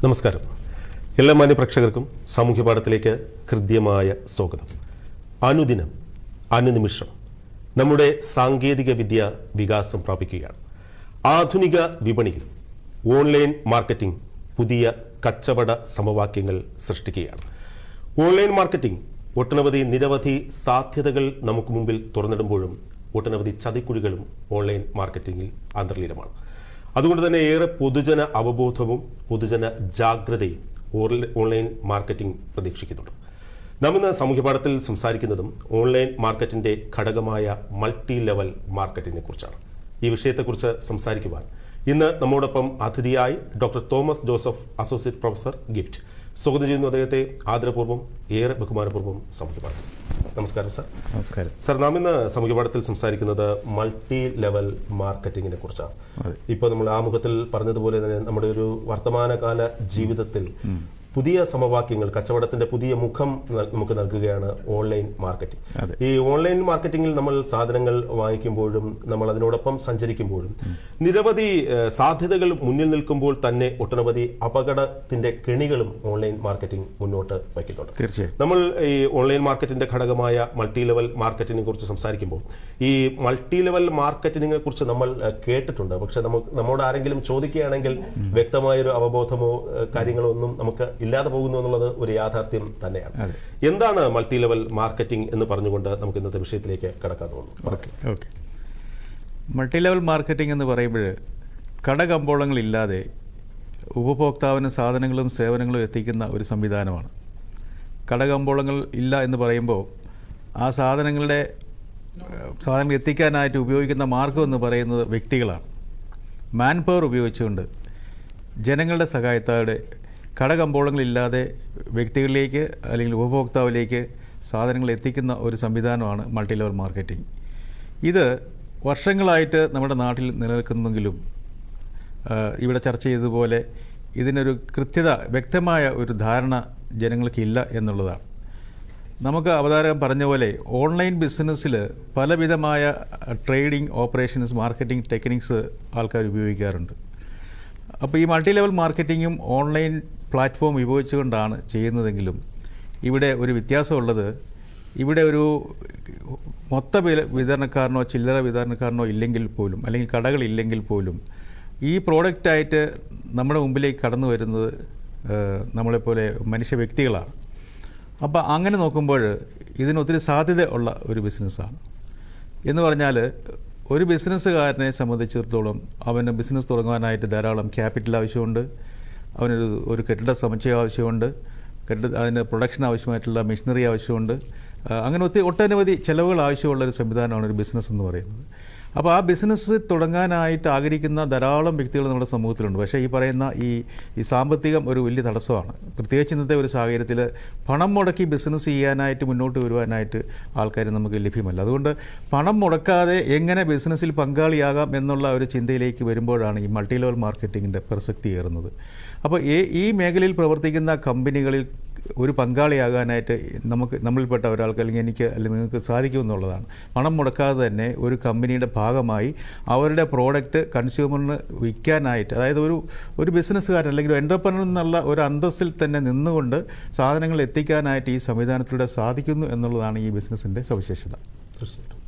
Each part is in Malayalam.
നമസ്കാരം. എല്ലാ മാന്യ പ്രേക്ഷകർക്കും സാമൂഹ്യ പാഠത്തിലേക്ക് ഹൃദ്യമായ സ്വാഗതം. അനുദിനം അനുനിമിഷം നമ്മുടെ സാങ്കേതിക വിദ്യ വികാസം പ്രാപിക്കുകയാണ്. ആധുനിക വിപണിയിൽ ഓൺലൈൻ മാർക്കറ്റിംഗ് പുതിയ കച്ചവട സമവാക്യങ്ങൾ സൃഷ്ടിക്കുകയാണ്. ഓൺലൈൻ മാർക്കറ്റിംഗ് നിരവധി സാധ്യതകൾ നമുക്ക് മുമ്പിൽ തുറന്നിടുമ്പോഴും ഒട്ടനവധി ചതിക്കുഴികളും ഓൺലൈൻ മാർക്കറ്റിംഗിൽ അന്തർലീനമാണ്. അതുകൊണ്ട് തന്നെ ഏറെ പൊതുജന അവബോധവും പൊതുജന ജാഗ്രതയും ഓൺലൈൻ മാർക്കറ്റിംഗ് പ്രതീക്ഷിക്കുന്നുണ്ട്. നാം ഇന്ന് സാമൂഹ്യ പാഠത്തിൽ സംസാരിക്കുന്നതും ഓൺലൈൻ മാർക്കറ്റിന്റെ ഘടകമായ മൾട്ടി ലെവൽ മാർക്കറ്റിംഗിനെ കുറിച്ചാണ്. ഈ വിഷയത്തെക്കുറിച്ച് സംസാരിക്കുവാൻ ഇന്ന് നമ്മോടൊപ്പം അതിഥിയായി doctor Thomas Joseph, associate professor, gift. സ്വാഗതം ചെയ്യുന്നു അദ്ദേഹത്തെ ആദരപൂർവ്വം, ഏറെ ബഹുമാനപൂർവ്വം സാമൂഹ്യ പാഠം. നമസ്കാരം സർ. നമസ്കാരം സർ. നാം ഇന്ന് സാമൂഹ്യ പാഠത്തിൽ സംസാരിക്കുന്നത് മൾട്ടി ലെവൽ മാർക്കറ്റിങ്ങിനെ കുറിച്ചാണ്. ഇപ്പോൾ നമ്മൾ ആമുഖത്തിൽ പറഞ്ഞതുപോലെ തന്നെ നമ്മുടെ ഒരു വർത്തമാനകാല ജീവിതത്തിൽ പുതിയ സമവാക്യങ്ങൾ, കച്ചവടത്തിന്റെ പുതിയ മുഖം നമുക്ക് നൽകുകയാണ് ഓൺലൈൻ മാർക്കറ്റിംഗ്. ഈ ഓൺലൈൻ മാർക്കറ്റിംഗിൽ നമ്മൾ സാധനങ്ങൾ വാങ്ങിക്കുമ്പോഴും നമ്മൾ അതിനോടൊപ്പം സഞ്ചരിക്കുമ്പോഴും നിരവധി സാധ്യതകൾ മുന്നിൽ നിൽക്കുമ്പോൾ തന്നെ ഒട്ടനവധി അപകടത്തിന്റെ കെണികളും ഓൺലൈൻ മാർക്കറ്റിംഗ് മുന്നോട്ട് വയ്ക്കുന്നുണ്ട്. തീർച്ചയായും നമ്മൾ ഈ ഓൺലൈൻ മാർക്കറ്റിന്റെ ഘടകമായ മൾട്ടി ലെവൽ മാർക്കറ്റിനെ കുറിച്ച് സംസാരിക്കുമ്പോൾ ഈ മൾട്ടി ലെവൽ മാർക്കറ്റിനെ കുറിച്ച് നമ്മൾ കേട്ടിട്ടുണ്ട്. പക്ഷെ നമ്മോട് ആരെങ്കിലും ചോദിക്കുകയാണെങ്കിൽ വ്യക്തമായൊരു അവബോധമോ കാര്യങ്ങളോ ഒന്നും നമുക്ക് ഇല്ലാതെ പോകുന്നു എന്നുള്ളത് ഒരു യാഥാർത്ഥ്യം തന്നെയാണ്. എന്താണ് മൾട്ടി ലെവൽ മാർക്കറ്റിംഗ് എന്ന് പറഞ്ഞുകൊണ്ട് നമുക്ക് ഇന്നത്തെ വിഷയത്തിലേക്ക് കടക്കാൻ തോന്നുന്നു. മൾട്ടി ലെവൽ മാർക്കറ്റിംഗ് എന്ന് പറയുമ്പോൾ കടകമ്പോളങ്ങളില്ലാതെ ഉപഭോക്താവിന് സാധനങ്ങളും സേവനങ്ങളും എത്തിക്കുന്ന ഒരു സംവിധാനമാണ്. കടകമ്പോളങ്ങൾ ഇല്ല എന്ന് പറയുമ്പോൾ ആ സാധനങ്ങൾ എത്തിക്കാനായിട്ട് ഉപയോഗിക്കുന്ന മാർഗം എന്ന് പറയുന്നത് വ്യക്തികളാണ്. മാൻ പവർ ഉപയോഗിച്ചുകൊണ്ട് ജനങ്ങളുടെ സഹായത്തോടെ കടകമ്പോളങ്ങളില്ലാതെ വ്യക്തികളിലേക്ക് അല്ലെങ്കിൽ ഉപഭോക്താവിലേക്ക് സാധനങ്ങൾ എത്തിക്കുന്ന ഒരു സംവിധാനമാണ് മൾട്ടി ലെവൽ മാർക്കറ്റിംഗ്. ഇത് വർഷങ്ങളായിട്ട് നമ്മുടെ നാട്ടിൽ നിലനിൽക്കുന്നെങ്കിലും ഇവിടെ ചർച്ച ചെയ്തതുപോലെ ഇതിനൊരു വ്യക്തമായ ഒരു ധാരണ ജനങ്ങൾക്കില്ല എന്നുള്ളതാണ്. നമുക്ക് അവതാരകം പറഞ്ഞ പോലെ ഓൺലൈൻ ബിസിനസ്സിൽ പലവിധമായ ട്രേഡിംഗ് ഓപ്പറേഷൻസ്, മാർക്കറ്റിംഗ് ടെക്നിക്സ് ആൾക്കാർ ഉപയോഗിക്കാറുണ്ട്. അപ്പോൾ ഈ മൾട്ടി ലെവൽ മാർക്കറ്റിങ്ങും ഓൺലൈൻ പ്ലാറ്റ്ഫോം ഉപയോഗിച്ചുകൊണ്ടാണ് ചെയ്യുന്നതെങ്കിലും ഇവിടെ ഒരു വ്യത്യാസമുള്ളത്, ഇവിടെ ഒരു മൊത്ത വിതരണക്കാരനോ ചില്ലറ വിതരണക്കാരനോ ഇല്ലെങ്കിൽ പോലും, അല്ലെങ്കിൽ കടകളില്ലെങ്കിൽ പോലും ഈ പ്രോഡക്റ്റായിട്ട് നമ്മുടെ മുമ്പിലേക്ക് കടന്നു വരുന്നത് നമ്മളെപ്പോലെ മനുഷ്യ വ്യക്തികളാണ്. അപ്പോൾ അങ്ങനെ നോക്കുമ്പോൾ ഇതിനൊത്തിരി സാധ്യത ഉള്ള ഒരു ബിസിനസ്സാണ്. എന്ന് പറഞ്ഞാൽ ഒരു ബിസിനസ്സുകാരനെ സംബന്ധിച്ചിടത്തോളം അവന് ബിസിനസ് തുടങ്ങാനായിട്ട് ധാരാളം ക്യാപിറ്റൽ ആവശ്യമുണ്ട്, അവനൊരു കെട്ടിട സമുച്ചയം ആവശ്യമുണ്ട്, അതിന് പ്രൊഡക്ഷൻ ആവശ്യമായിട്ടുള്ള മെഷീനറി ആവശ്യമുണ്ട്. അങ്ങനെ ഒട്ടനവധി ചിലവുകൾ ആവശ്യമുള്ള ഒരു സംവിധാനമാണ് ഒരു ബിസിനസ് എന്ന് പറയുന്നത്. അപ്പോൾ ആ ബിസിനസ് തുടങ്ങാനായിട്ട് ആഗ്രഹിക്കുന്ന ധാരാളം വ്യക്തികൾ നമ്മുടെ സമൂഹത്തിലുണ്ട്. പക്ഷേ ഈ പറയുന്ന ഈ സാമ്പത്തികം ഒരു വലിയ തടസ്സമാണ്. പ്രത്യേകിച്ച് ഇന്നത്തെ ഒരു സാഹചര്യത്തിൽ പണം മുടക്കി ബിസിനസ് ചെയ്യാനായിട്ട് മുന്നോട്ട് വരുവാനായിട്ട് ആൾക്കാർ നമുക്ക് ലഭ്യമല്ല. അതുകൊണ്ട് പണം മുടക്കാതെ എങ്ങനെ ബിസിനസ്സിൽ പങ്കാളിയാകാം എന്നുള്ള ഒരു ചിന്തയിലേക്ക് വരുമ്പോഴാണ് ഈ മൾട്ടി ലെവൽ മാർക്കറ്റിങ്ങിൻ്റെ പ്രസക്തി ഏറുന്നത്. അപ്പോൾ ഈ മേഖലയിൽ പ്രവർത്തിക്കുന്ന കമ്പനികളിൽ ഒരു പങ്കാളിയാകാനായിട്ട് നമ്മളിൽപ്പെട്ട ഒരാൾക്ക് അല്ലെങ്കിൽ നിങ്ങൾക്ക് സാധിക്കുമെന്നുള്ളതാണ്. പണം മുടക്കാതെ തന്നെ ഒരു കമ്പനിയുടെ ഭാഗമായി അവരുടെ പ്രോഡക്റ്റ് കൺസ്യൂമറിന് വിൽക്കാനായിട്ട്, അതായത് ഒരു ബിസിനസ്സുകാരൻ അല്ലെങ്കിൽ ഒരു എൻ്റർപ്രനർ എന്നുള്ള ഒരു അന്തസ്സിൽ തന്നെ നിന്നുകൊണ്ട് സാധനങ്ങൾ എത്തിക്കാനായിട്ട് ഈ സംവിധാനത്തിലൂടെ സാധിക്കുന്നു എന്നുള്ളതാണ് ഈ ബിസിനസ്സിൻ്റെ സവിശേഷത. തീർച്ചയായിട്ടും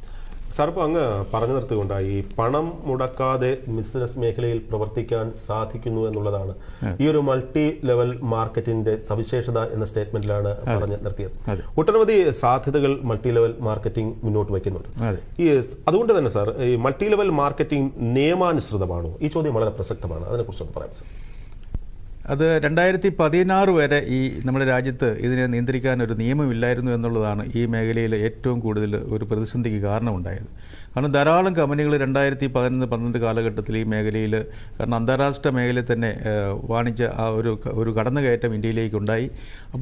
സാർ, ഇപ്പോൾ അങ്ങ് പറഞ്ഞു നിർത്തിക്കൊണ്ടായി ഈ പണം മുടക്കാതെ ബിസിനസ് മേഖലയിൽ പ്രവർത്തിക്കാൻ സാധിക്കുന്നു എന്നുള്ളതാണ് ഈ ഒരു മൾട്ടി ലെവൽ മാർക്കറ്റിന്റെ സവിശേഷത എന്ന സ്റ്റേറ്റ്മെന്റിലാണ് പറഞ്ഞു നിർത്തിയത്. ഒട്ടനവധി സാധ്യതകൾ മൾട്ടി ലെവൽ മാർക്കറ്റിംഗ് മുന്നോട്ട് വയ്ക്കുന്നുണ്ട്. അതുകൊണ്ട് തന്നെ സാർ, ഈ മൾട്ടി ലെവൽ മാർക്കറ്റിംഗ് നിയമാനുസൃതമാണോ? ഈ ചോദ്യം വളരെ പ്രസക്തമാണ്. അതിനെക്കുറിച്ചൊന്ന് പറയാം സാർ. അത് 2016 വരെ നമ്മുടെ രാജ്യത്ത് ഇതിനെ നിയന്ത്രിക്കാൻ ഒരു നിയമമില്ലായിരുന്നു എന്നുള്ളതാണ് ഈ മേഖലയിൽ ഏറ്റവും കൂടുതൽ ഒരു പ്രതിസന്ധിക്ക് കാരണമുണ്ടായത്. കാരണം ധാരാളം കമ്പനികൾ 2011-12 കാലഘട്ടത്തിൽ ഈ മേഖലയിൽ, കാരണം അന്താരാഷ്ട്ര മേഖലയിൽ തന്നെ വാണിജ്യ ഒരു കടന്നുകയറ്റം ഇന്ത്യയിലേക്കുണ്ടായി.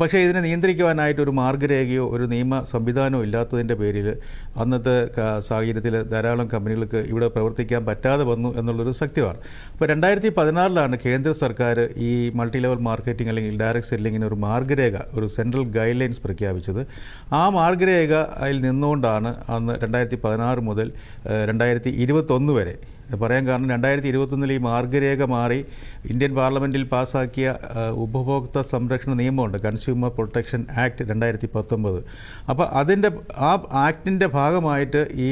പക്ഷേ ഇതിനെ നിയന്ത്രിക്കുവാനായിട്ട് ഒരു മാർഗ്ഗരേഖയോ ഒരു നിയമ സംവിധാനമോ ഇല്ലാത്തതിൻ്റെ പേരിൽ അന്നത്തെ സാഹചര്യത്തിൽ ധാരാളം കമ്പനികൾക്ക് ഇവിടെ പ്രവർത്തിക്കാൻ പറ്റാതെ വന്നു എന്നുള്ളൊരു സത്യമാണ്. അപ്പോൾ 2016 കേന്ദ്ര സർക്കാർ ഈ മൾട്ടി ലെവൽ മാർക്കറ്റിംഗ് അല്ലെങ്കിൽ ഡയറക്റ്റ് സെല്ലിങ്ങിന് ഒരു മാർഗ്ഗരേഖ, ഒരു സെൻട്രൽ ഗൈഡ് ലൈൻസ് പ്രഖ്യാപിച്ചത്. ആ മാർഗ്ഗരേഖയിൽ നിന്നുകൊണ്ടാണ് അന്ന് 2016 മുതൽ 2021 വരെ പറയാൻ കാരണം 2021 ഈ മാർഗ്ഗരേഖ മാറി ഇന്ത്യൻ പാർലമെൻറ്റിൽ പാസ്സാക്കിയ ഉപഭോക്തൃ സംരക്ഷണ നിയമമുണ്ട്, കൺസ്യൂമർ പ്രൊട്ടക്ഷൻ ആക്ട് 2019. അപ്പോൾ ആ ആക്ടിൻ്റെ ഭാഗമായിട്ട് ഈ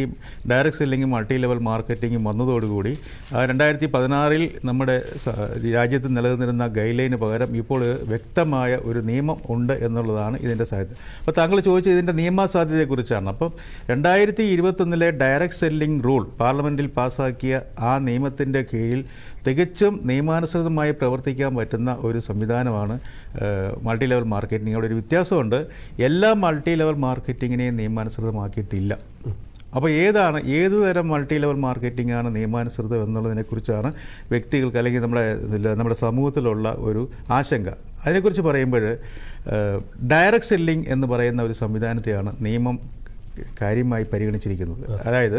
ഡയറക്റ്റ് സെല്ലിങ്ങും മൾട്ടി ലെവൽ മാർക്കറ്റിങ്ങും വന്നതോടുകൂടി 2016 നമ്മുടെ രാജ്യത്ത് നിലനിന്നിരുന്ന ഗൈഡ് ലൈന് പകരം ഇപ്പോൾ വ്യക്തമായ ഒരു നിയമം ഉണ്ട് എന്നുള്ളതാണ് ഇതിൻ്റെ സാധ്യത. അപ്പോൾ താങ്കൾ ചോദിച്ചത് ഇതിൻ്റെ നിയമസാധ്യതയെക്കുറിച്ചാണ്. അപ്പം 2021 ഡയറക്റ്റ് സെല്ലിംഗ് റൂൾ പാർലമെൻറ്റിൽ പാസ്സാക്കിയ ആ നിയമത്തിൻ്റെ കീഴിൽ തികച്ചും നിയമാനുസൃതമായി പ്രവർത്തിക്കാൻ പറ്റുന്ന ഒരു സംവിധാനമാണ് മൾട്ടി ലെവൽ മാർക്കറ്റിംഗ്. അവിടെ ഒരു വ്യത്യാസമുണ്ട്, എല്ലാ മൾട്ടി ലെവൽ മാർക്കറ്റിങ്ങിനെയും നിയമാനുസൃതമാക്കിയിട്ടില്ല. അപ്പോൾ ഏത് തരം മൾട്ടി ലെവൽ മാർക്കറ്റിംഗ് ആണ് നിയമാനുസൃതം എന്നുള്ളതിനെക്കുറിച്ചാണ് വ്യക്തികൾക്ക് അല്ലെങ്കിൽ നമ്മുടെ സമൂഹത്തിലുള്ള ഒരു ആശങ്ക. അതിനെക്കുറിച്ച് പറയുമ്പോൾ ഡയറക്റ്റ് സെല്ലിംഗ് എന്ന് പറയുന്ന ഒരു സംവിധാനത്തെയാണ് നിയമം കാര്യമായി പരിഗണിച്ചിരിക്കുന്നത്. അതായത്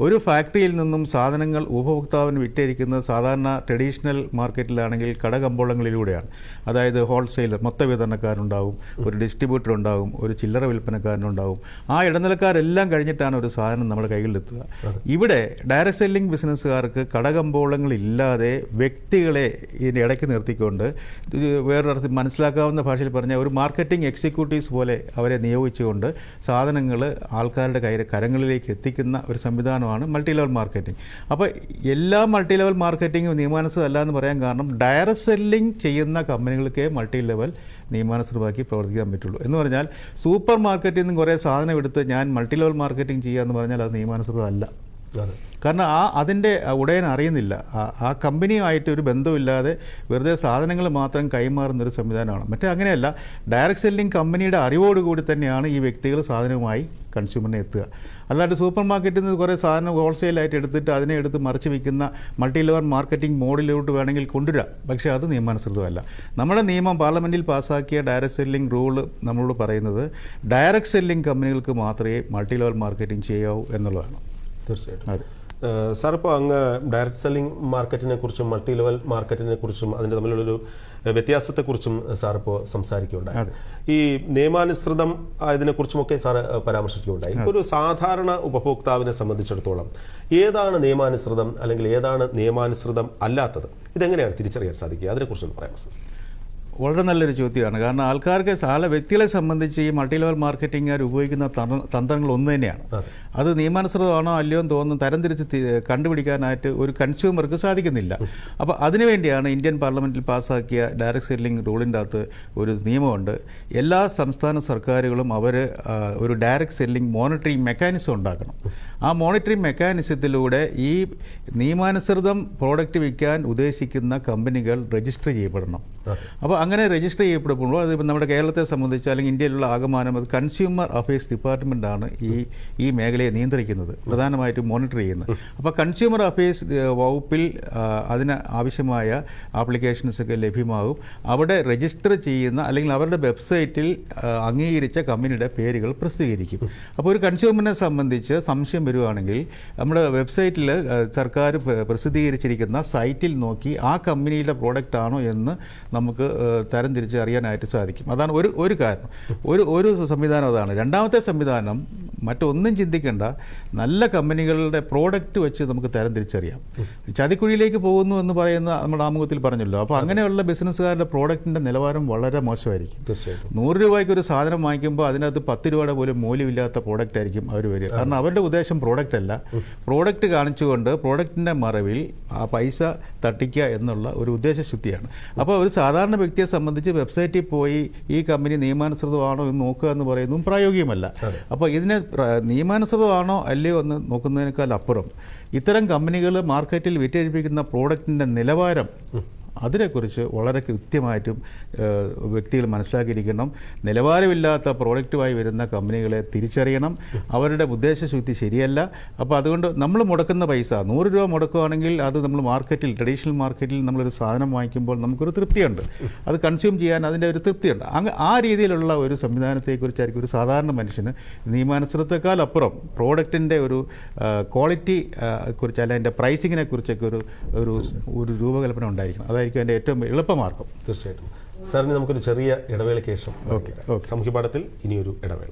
ഒരു ഫാക്ടറിയിൽ നിന്നും സാധനങ്ങൾ ഉപഭോക്താവിന് വിറ്റഴിക്കുന്നത് സാധാരണ ട്രഡീഷണൽ മാർക്കറ്റിലാണെങ്കിൽ കടകമ്പോളങ്ങളിലൂടെയാണ്. അതായത് ഹോൾസെയിലർ, മൊത്ത വിതരണക്കാരുണ്ടാവും, ഒരു ഡിസ്ട്രിബ്യൂട്ടർ ഉണ്ടാവും, ഒരു ചില്ലറ വിൽപ്പനക്കാരനുണ്ടാവും. ആ ഇടനിലക്കാരെല്ലാം കഴിഞ്ഞിട്ടാണ് ഒരു സാധനം നമ്മുടെ കയ്യിലെത്തുക. ഇവിടെ ഡയറക്റ്റ് സെല്ലിംഗ് ബിസിനസ്സുകാർക്ക് കടകമ്പോളങ്ങളില്ലാതെ വ്യക്തികളെ ഇതിൻ്റെ ഇടയ്ക്ക് നിർത്തിക്കൊണ്ട് വേറൊരു മനസ്സിലാക്കാവുന്ന ഭാഷയിൽ പറഞ്ഞാൽ ഒരു മാർക്കറ്റിംഗ് എക്സിക്യൂട്ടീവ്സ് പോലെ അവരെ നിയോഗിച്ചുകൊണ്ട് സാധനങ്ങൾ ആൾക്കാരുടെ കരങ്ങളിലേക്ക് എത്തിക്കുന്ന ഒരു സംവിധാനമാണ് മൾട്ടി ലെവൽ മാർക്കറ്റിംഗ്. അപ്പോൾ എല്ലാ മൾട്ടി ലെവൽ മാർക്കറ്റിംഗും നിയമാനുസൃതമല്ല എന്ന് പറയാൻ കാരണം ഡയറക്റ്റ് സെല്ലിംഗ് ചെയ്യുന്ന കമ്പനികൾക്കേ മൾട്ടി ലെവൽ നിയമാനുസൃതമാക്കി പ്രവർത്തിക്കാൻ പറ്റുള്ളൂ. എന്ന് പറഞ്ഞാൽ സൂപ്പർ മാർക്കറ്റിൽ നിന്ന് കുറേ സാധനം എടുത്ത് ഞാൻ മൾട്ടി ലെവൽ മാർക്കറ്റിംഗ് ചെയ്യുക എന്ന് പറഞ്ഞാൽ അത് നിയമാനുസൃതമല്ല. കാരണം അതിൻ്റെ ഉടയൻ അറിയുന്നില്ല, ആ കമ്പനിയുമായിട്ട് ഒരു ബന്ധമില്ലാതെ വെറുതെ സാധനങ്ങൾ മാത്രം കൈമാറുന്നൊരു സംവിധാനമാണ്. മറ്റേ അങ്ങനെയല്ല, ഡയറക്റ്റ് സെല്ലിംഗ് കമ്പനിയുടെ അറിവോടുകൂടി തന്നെയാണ് ഈ വ്യക്തികൾ സാധനവുമായി കൺസ്യൂമറിനെ എത്തുക. അല്ലാണ്ട് സൂപ്പർ മാർക്കറ്റിൽ നിന്ന് കുറേ സാധനം ഹോൾസെയിലായിട്ട് എടുത്തിട്ട് അതിനെ എടുത്ത് മറിച്ച് വിൽക്കുന്ന മൾട്ടി ലെവൽ മാർക്കറ്റിംഗ് മോഡിലോട്ട് വേണമെങ്കിൽ കൊണ്ടുവരാം, പക്ഷേ അത് നിയമാനുസൃതമല്ല. നമ്മുടെ നിയമം പാർലമെൻറ്റിൽ പാസ്സാക്കിയ ഡയറക്റ്റ് സെല്ലിംഗ് റൂള് നമ്മളോട് പറയുന്നത് ഡയറക്റ്റ് സെല്ലിംഗ് കമ്പനികൾക്ക് മാത്രമേ മൾട്ടി ലെവൽ മാർക്കറ്റിംഗ് ചെയ്യാവൂ എന്നുള്ളതാണ്. തീർച്ചയായിട്ടും. അതെ സാർ, ഇപ്പോൾ അങ്ങ് ഡയറക്റ്റ് സെല്ലിംഗ് മാർക്കറ്റിനെ കുറിച്ചും മൾട്ടി ലെവൽ മാർക്കറ്റിനെ കുറിച്ചും അതിൻ്റെ തമ്മിലുള്ളൊരു വ്യത്യാസത്തെക്കുറിച്ചും സാർ ഇപ്പോൾ സംസാരിക്കുകയുണ്ടായി. ഈ നിയമാനുസൃതം ഇതിനെക്കുറിച്ചുമൊക്കെ സാർ പരാമർശിക്കുകയുണ്ടായി. ഇപ്പോൾ ഒരു സാധാരണ ഉപഭോക്താവിനെ സംബന്ധിച്ചിടത്തോളം ഏതാണ് നിയമാനുസൃതം അല്ലെങ്കിൽ ഏതാണ് നിയമാനുസൃതം അല്ലാത്തത്, ഇതെങ്ങനെയാണ് തിരിച്ചറിയാൻ സാധിക്കുക? അതിനെക്കുറിച്ചൊന്ന് പറയാമോ സാർ? വളരെ നല്ലൊരു ചോദ്യമാണ്. കാരണം ആൾക്കാർക്ക് വ്യക്തികളെ സംബന്ധിച്ച് ഈ മൾട്ടി ലെവൽ മാർക്കറ്റിംഗുകാർ ഉപയോഗിക്കുന്ന തന്ത്രങ്ങൾ ഒന്ന് തന്നെയാണ്. അത് നിയമാനുസൃതമാണോ അല്ലയോ എന്ന് തോന്നുന്നു തരംതിരിച്ച് കണ്ടുപിടിക്കാനായിട്ട് ഒരു കൺസ്യൂമർക്ക് സാധിക്കുന്നില്ല. അപ്പോൾ അതിനുവേണ്ടിയാണ് ഇന്ത്യൻ പാർലമെൻറ്റിൽ പാസ്സാക്കിയ ഡയറക്റ്റ് സെല്ലിംഗ് റൂളിൻ്റെ അകത്ത് ഒരു നിയമമുണ്ട്. എല്ലാ സംസ്ഥാന സർക്കാരുകളും അവർ ഒരു ഡയറക്റ്റ് സെല്ലിംഗ് മോണിറ്ററിംഗ് മെക്കാനിസം ഉണ്ടാക്കണം. ആ മോണിറ്ററിംഗ് മെക്കാനിസത്തിലൂടെ ഈ നിയമാനുസൃതം പ്രോഡക്റ്റ് വിൽക്കാൻ ഉദ്ദേശിക്കുന്ന കമ്പനികൾ രജിസ്റ്റർ ചെയ്യപ്പെടണം. അപ്പോൾ അങ്ങനെ രജിസ്റ്റർ ചെയ്യപ്പെടുമ്പോൾ അത് നമ്മുടെ കേരളത്തെ സംബന്ധിച്ച് അല്ലെങ്കിൽ ഇന്ത്യയിലുള്ള ആകമാനം അത് കൺസ്യൂമർ അഫയേഴ്സ് ഡിപ്പാർട്ട്മെൻറ്റാണ് ഈ മേഖലയെ നിയന്ത്രിക്കുന്നത്, പ്രധാനമായിട്ടും മോണിറ്റർ ചെയ്യുന്നത്. അപ്പോൾ കൺസ്യൂമർ അഫയേഴ്സ് വകുപ്പിൽ അതിന് ആവശ്യമായ ആപ്ലിക്കേഷൻസൊക്കെ ലഭ്യമാകും. അവിടെ രജിസ്റ്റർ ചെയ്യുന്ന അല്ലെങ്കിൽ അവരുടെ വെബ്സൈറ്റിൽ അംഗീകരിച്ച കമ്പനിയുടെ പേരുകൾ പ്രസിദ്ധീകരിക്കും. അപ്പോൾ ഒരു കൺസ്യൂമറിനെ സംബന്ധിച്ച് സംശയം വരുവാണെങ്കിൽ നമ്മുടെ വെബ്സൈറ്റിൽ സർക്കാർ പ്രസിദ്ധീകരിച്ചിരിക്കുന്ന സൈറ്റിൽ നോക്കി ആ കമ്പനിയുടെ പ്രോഡക്റ്റ് ആണോ എന്ന് നമുക്ക് തരംതിരിച്ച് അറിയാനായിട്ട് സാധിക്കും. അതാണ് ഒരു കാരണം, ഒരു സംവിധാനം അതാണ്. രണ്ടാമത്തെ സംവിധാനം മറ്റൊന്നും ചിന്തിക്കേണ്ട, നല്ല കമ്പനികളുടെ പ്രോഡക്റ്റ് വെച്ച് നമുക്ക് തരംതിരിച്ചറിയാം. ചതിക്കുഴിയിലേക്ക് പോകുന്നു എന്ന് പറയുന്ന നമ്മുടെ ആമുഖത്തിൽ പറഞ്ഞല്ലോ. അപ്പോൾ അങ്ങനെയുള്ള ബിസിനസ്സുകാരുടെ പ്രോഡക്റ്റിൻ്റെ നിലവാരം വളരെ മോശമായിരിക്കും. തീർച്ചയായിട്ടും 100 രൂപയ്ക്ക് ഒരു സാധനം വാങ്ങിക്കുമ്പോൾ അതിനകത്ത് 10 രൂപയുടെ പോലും മൂല്യമില്ലാത്ത പ്രോഡക്റ്റ് ആയിരിക്കും അവർ വരിക. കാരണം അവരുടെ ഉദ്ദേശം പ്രോഡക്റ്റ് അല്ല, പ്രോഡക്റ്റ് കാണിച്ചുകൊണ്ട് പ്രോഡക്റ്റിൻ്റെ മറവിൽ ആ പൈസ തട്ടിക്കുക എന്നുള്ള ഒരു ഉദ്ദേശശുദ്ധിയാണ്. അപ്പോൾ ഒരു സാധാരണ വ്യക്തിയെ സംബന്ധിച്ച് വെബ്സൈറ്റിൽ പോയി ഈ കമ്പനി നിയമാനുസൃതമാണോ എന്ന് നോക്കുക എന്ന് പറയുന്നതും പ്രായോഗികമല്ല. അപ്പോൾ ഇതിനെ നിയമാനുസൃതമാണോ അല്ലയോ എന്ന് നോക്കുന്നതിനേക്കാൾ അപ്പുറം ഇത്തരം കമ്പനികൾ മാർക്കറ്റിൽ വിറ്റഴിപ്പിക്കുന്ന പ്രോഡക്റ്റിൻ്റെ നിലവാരം അതിനെക്കുറിച്ച് വളരെ കൃത്യമായിട്ടും വ്യക്തികൾ മനസ്സിലാക്കിയിരിക്കണം. നിലവാരമില്ലാത്ത പ്രോഡക്റ്റുമായി വരുന്ന കമ്പനികളെ തിരിച്ചറിയണം. അവരുടെ ഉദ്ദേശശുദ്ധി ശരിയല്ല. അപ്പോൾ അതുകൊണ്ട് നമ്മൾ മുടക്കുന്ന പൈസ 100 രൂപ മുടക്കുകയാണെങ്കിൽ അത് നമ്മൾ മാർക്കറ്റിൽ, ട്രഡീഷണൽ മാർക്കറ്റിൽ നമ്മളൊരു സാധനം വാങ്ങിക്കുമ്പോൾ നമുക്കൊരു തൃപ്തിയുണ്ട്, അത് കൺസ്യൂം ചെയ്യാൻ അതിൻ്റെ ഒരു തൃപ്തിയുണ്ട്. ആ രീതിയിലുള്ള ഒരു സംവിധാനത്തെക്കുറിച്ചായിരിക്കും ഒരു സാധാരണ മനുഷ്യന് നിയമാനുസൃതത്തെക്കാൾ അപ്പുറം പ്രോഡക്റ്റിൻ്റെ ഒരു ക്വാളിറ്റി കുറിച്ച് അല്ലെങ്കിൽ അതിൻ്റെ പ്രൈസിങ്ങിനെ കുറിച്ചൊക്കെ ഒരു രൂപകൽപ്പന ഉണ്ടായിരിക്കണം. അതായിരിക്കും എൻ്റെ ഏറ്റവും എളുപ്പമാർഗം. തീർച്ചയായിട്ടും. സാറിന് നമുക്കൊരു ചെറിയ ഇടവേളയ്ക്ക് ശേഷം സാമൂഹ്യ പാഠത്തിൽ ഇനിയൊരു ഇടവേള.